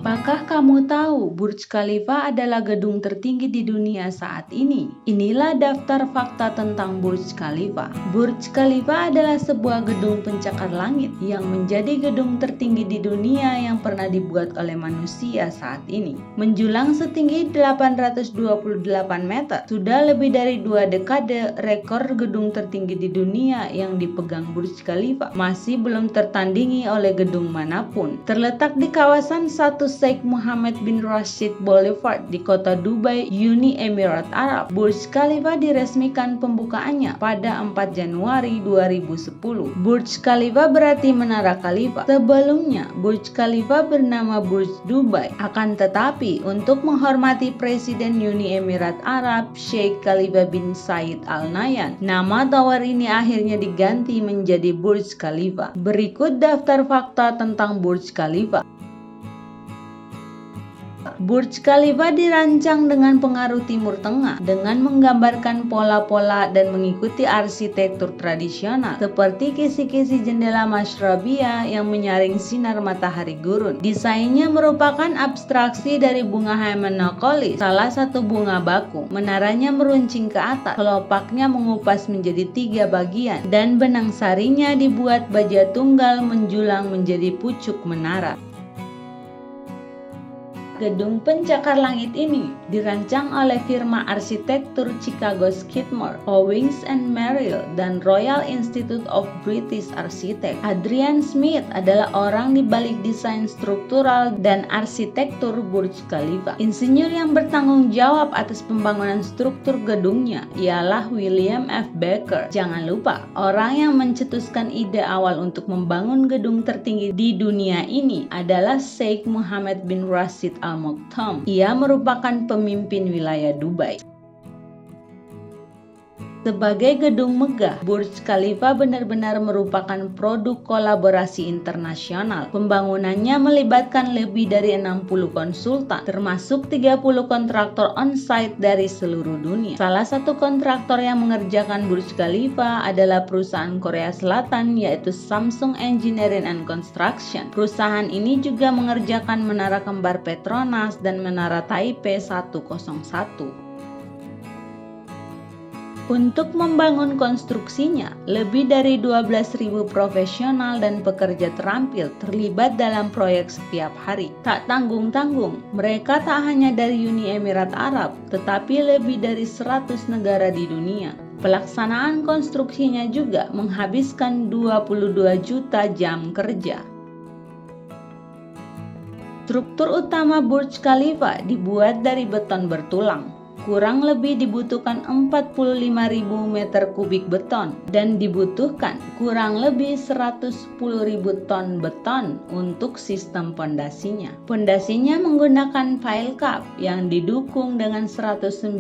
Apakah kamu tahu Burj Khalifa adalah gedung tertinggi di dunia saat ini? Inilah daftar fakta tentang Burj Khalifa. Burj Khalifa adalah sebuah gedung pencakar langit yang menjadi gedung tertinggi di dunia yang pernah dibuat oleh manusia saat ini. Menjulang setinggi 828 meter, sudah lebih dari 2 dekade rekor gedung tertinggi di dunia yang dipegang Burj Khalifa masih belum tertandingi oleh gedung manapun. Terletak di kawasan Sheikh Mohammed bin Rashid Boulevard di kota Dubai, Uni Emirat Arab. Burj Khalifa diresmikan pembukaannya pada 4 Januari 2010. Burj Khalifa berarti menara Khalifa. Sebelumnya, Burj Khalifa bernama Burj Dubai. Akan tetapi, untuk menghormati Presiden Uni Emirat Arab, Sheikh Khalifa bin Zayed Al Nahyan, nama tower ini akhirnya diganti menjadi Burj Khalifa. Berikut daftar fakta tentang Burj Khalifa. Burj Khalifa dirancang dengan pengaruh Timur Tengah dengan menggambarkan pola-pola dan mengikuti arsitektur tradisional seperti kisi-kisi jendela mashrabiyah yang menyaring sinar matahari gurun. Desainnya merupakan abstraksi dari bunga Hymenocaulis, salah satu bunga baku. Menaranya meruncing ke atas, kelopaknya mengupas menjadi 3 bagian, dan benang sarinya dibuat baja tunggal menjulang menjadi pucuk menara. Gedung pencakar langit ini dirancang oleh firma arsitektur Chicago Skidmore, Owings and Merrill, dan Royal Institute of British Architects. Adrian Smith adalah orang di balik desain struktural dan arsitektur Burj Khalifa. Insinyur yang bertanggung jawab atas pembangunan struktur gedungnya ialah William F. Baker. Jangan lupa, orang yang mencetuskan ide awal untuk membangun gedung tertinggi di dunia ini adalah Sheikh Mohammed bin Rashid Al Maktoum. Ia merupakan pemimpin wilayah Dubai. Sebagai gedung megah, Burj Khalifa benar-benar merupakan produk kolaborasi internasional. Pembangunannya melibatkan lebih dari 60 konsultan, termasuk 30 kontraktor on-site dari seluruh dunia. Salah satu kontraktor yang mengerjakan Burj Khalifa adalah perusahaan Korea Selatan, yaitu Samsung Engineering and Construction. Perusahaan ini juga mengerjakan menara kembar Petronas dan menara Taipei 101. Untuk membangun konstruksinya, lebih dari 12.000 profesional dan pekerja terampil terlibat dalam proyek setiap hari. Tak tanggung-tanggung, mereka tak hanya dari Uni Emirat Arab, tetapi lebih dari 100 negara di dunia. Pelaksanaan konstruksinya juga menghabiskan 22 juta jam kerja. Struktur utama Burj Khalifa dibuat dari beton bertulang. Kurang lebih dibutuhkan 45.000 meter kubik beton dan dibutuhkan kurang lebih 110.000 ton beton untuk sistem pondasinya. Pondasinya menggunakan pile cap yang didukung dengan 192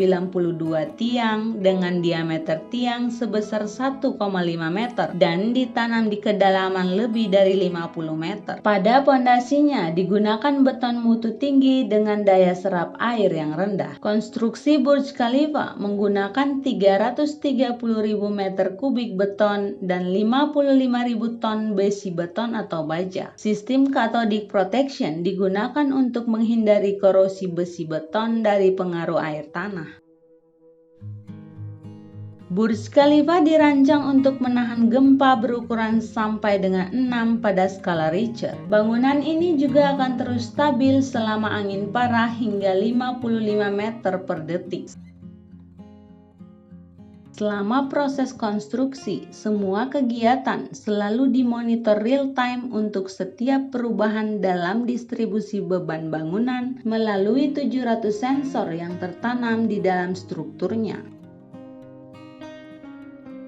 tiang dengan diameter tiang sebesar 1,5 meter dan ditanam di kedalaman lebih dari 50 meter. Pada pondasinya digunakan beton mutu tinggi dengan daya serap air yang rendah. Konstruksi Burj Khalifa menggunakan 330.000 meter kubik beton dan 55.000 ton besi beton atau baja. Sistem cathodic protection digunakan untuk menghindari korosi besi beton dari pengaruh air tanah. Burj Khalifa dirancang untuk menahan gempa berukuran sampai dengan 6 pada skala Richter. Bangunan ini juga akan terus stabil selama angin parah hingga 55 meter per detik. Selama proses konstruksi, semua kegiatan selalu dimonitor real-time untuk setiap perubahan dalam distribusi beban bangunan melalui 700 sensor yang tertanam di dalam strukturnya.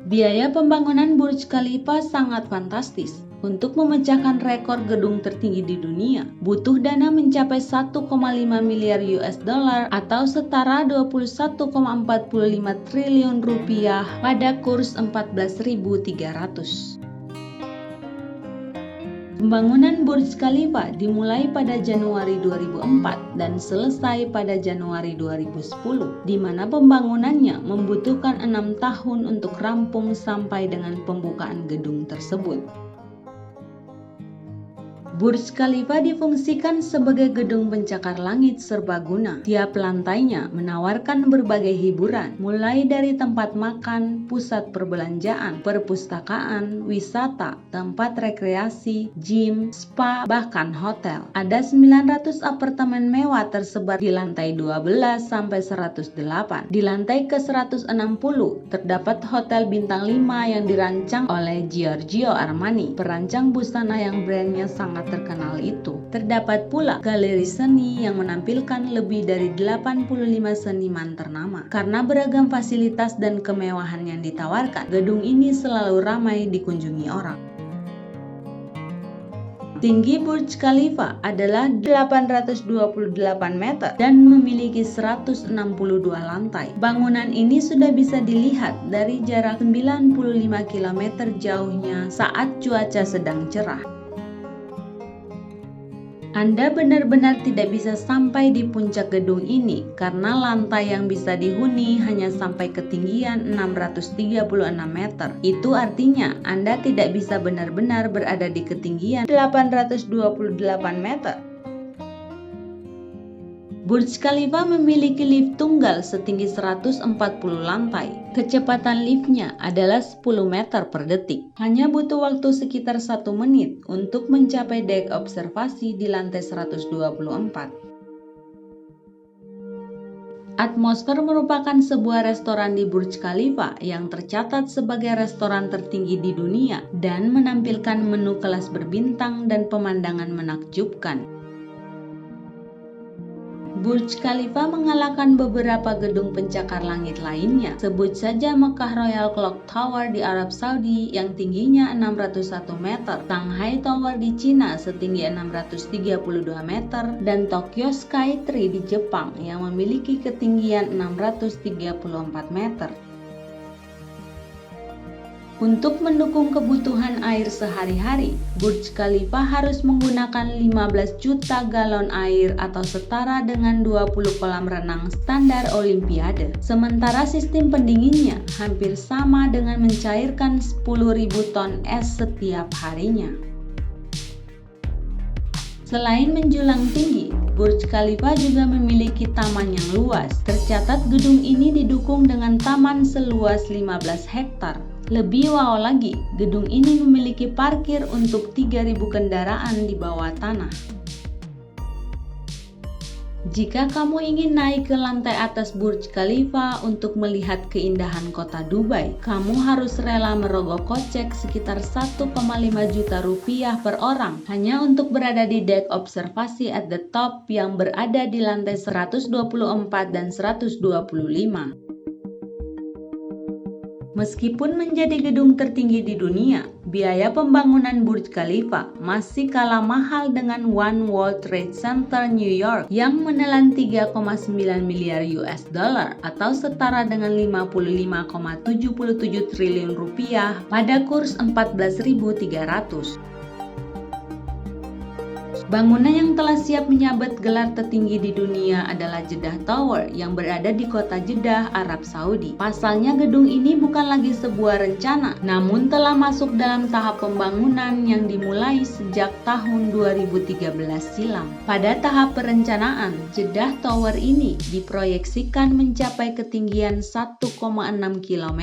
Biaya pembangunan Burj Khalifa sangat fantastis. Untuk memecahkan rekor gedung tertinggi di dunia, butuh dana mencapai 1,5 miliar US dollar atau setara 21,45 triliun rupiah pada kurs 14.300. Pembangunan Burj Khalifa dimulai pada Januari 2004 dan selesai pada Januari 2010, di mana pembangunannya membutuhkan 6 tahun untuk rampung sampai dengan pembukaan gedung tersebut. Burj Khalifa difungsikan sebagai gedung pencakar langit serbaguna. Tiap lantainya menawarkan berbagai hiburan, mulai dari tempat makan, pusat perbelanjaan, perpustakaan, wisata, tempat rekreasi, gym, spa, bahkan hotel. Ada 900 apartemen mewah tersebar di lantai 12 sampai 108. Di lantai ke-160 terdapat hotel bintang 5 yang dirancang oleh Giorgio Armani, perancang busana yang brandnya sangat terkenal itu. Terdapat pula galeri seni yang menampilkan lebih dari 85 seniman ternama. Karena beragam fasilitas dan kemewahan yang ditawarkan, gedung ini selalu ramai dikunjungi orang. Tinggi Burj Khalifa adalah 828 meter dan memiliki 162 lantai. Bangunan ini sudah bisa dilihat dari jarak 95 km jauhnya saat cuaca sedang cerah. Anda benar-benar tidak bisa sampai di puncak gedung ini karena lantai yang bisa dihuni hanya sampai ketinggian 636 meter. Itu artinya Anda tidak bisa benar-benar berada di ketinggian 828 meter. Burj Khalifa memiliki lift tunggal setinggi 140 lantai. Kecepatan liftnya adalah 10 meter per detik. Hanya butuh waktu sekitar 1 menit untuk mencapai dek observasi di lantai 124. Atmosfer merupakan sebuah restoran di Burj Khalifa yang tercatat sebagai restoran tertinggi di dunia dan menampilkan menu kelas berbintang dan pemandangan menakjubkan. Burj Khalifa mengalahkan beberapa gedung pencakar langit lainnya. Sebut saja Mekah Royal Clock Tower di Arab Saudi yang tingginya 601 meter, Shanghai Tower di Cina setinggi 632 meter, dan Tokyo Sky Tree di Jepang yang memiliki ketinggian 634 meter. Untuk mendukung kebutuhan air sehari-hari, Burj Khalifa harus menggunakan 15 juta galon air atau setara dengan 20 kolam renang standar Olimpiade. Sementara sistem pendinginnya hampir sama dengan mencairkan 10.000 ton es setiap harinya. Selain menjulang tinggi, Burj Khalifa juga memiliki taman yang luas. Tercatat gedung ini didukung dengan taman seluas 15 hektar. Lebih wow lagi, gedung ini memiliki parkir untuk 3.000 kendaraan di bawah tanah. Jika kamu ingin naik ke lantai atas Burj Khalifa untuk melihat keindahan kota Dubai, kamu harus rela merogoh kocek sekitar 1,5 juta rupiah per orang hanya untuk berada di dek observasi at the top yang berada di lantai 124 dan 125. Meskipun menjadi gedung tertinggi di dunia, biaya pembangunan Burj Khalifa masih kalah mahal dengan One World Trade Center New York yang menelan 3,9 miliar US dollar atau setara dengan 55,77 triliun rupiah pada kurs 14.300. Bangunan yang telah siap menyabet gelar tertinggi di dunia adalah Jeddah Tower yang berada di kota Jeddah, Arab Saudi. Pasalnya gedung ini bukan lagi sebuah rencana, namun telah masuk dalam tahap pembangunan yang dimulai sejak tahun 2013 silam. Pada tahap perencanaan, Jeddah Tower ini diproyeksikan mencapai ketinggian 1,6 km.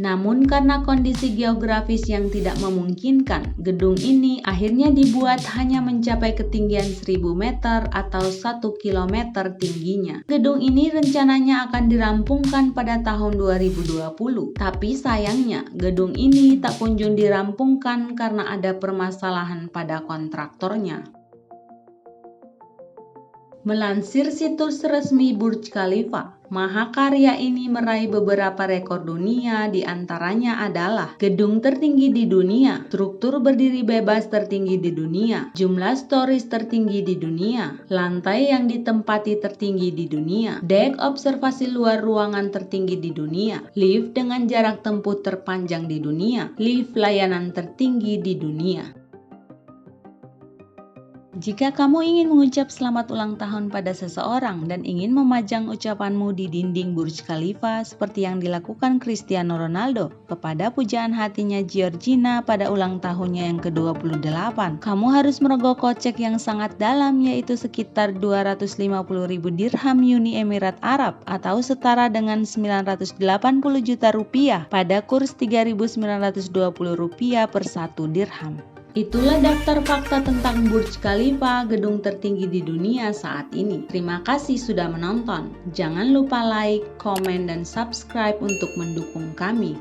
Namun karena kondisi geografis yang tidak memungkinkan, gedung ini akhirnya dibuat hanya mencapai ketinggian 1000 meter atau 1 km tingginya. Gedung ini rencananya akan dirampungkan pada tahun 2020, tapi sayangnya gedung ini tak kunjung dirampungkan karena ada permasalahan pada kontraktornya. Melansir situs resmi Burj Khalifa, mahakarya ini meraih beberapa rekor dunia, diantaranya adalah gedung tertinggi di dunia, struktur berdiri bebas tertinggi di dunia, jumlah stories tertinggi di dunia, lantai yang ditempati tertinggi di dunia, dek observasi luar ruangan tertinggi di dunia, lift dengan jarak tempuh terpanjang di dunia, lift layanan tertinggi di dunia. Jika kamu ingin mengucap selamat ulang tahun pada seseorang dan ingin memajang ucapanmu di dinding Burj Khalifa seperti yang dilakukan Cristiano Ronaldo kepada pujaan hatinya Georgina pada ulang tahunnya yang ke-28, kamu harus merogoh kocek yang sangat dalam, yaitu sekitar 250.000 dirham Uni Emirat Arab atau setara dengan 980 juta rupiah pada kurs 3.920 rupiah per 1 dirham. Itulah daftar fakta tentang Burj Khalifa, gedung tertinggi di dunia saat ini. Terima kasih sudah menonton. Jangan lupa like, komen, dan subscribe untuk mendukung kami.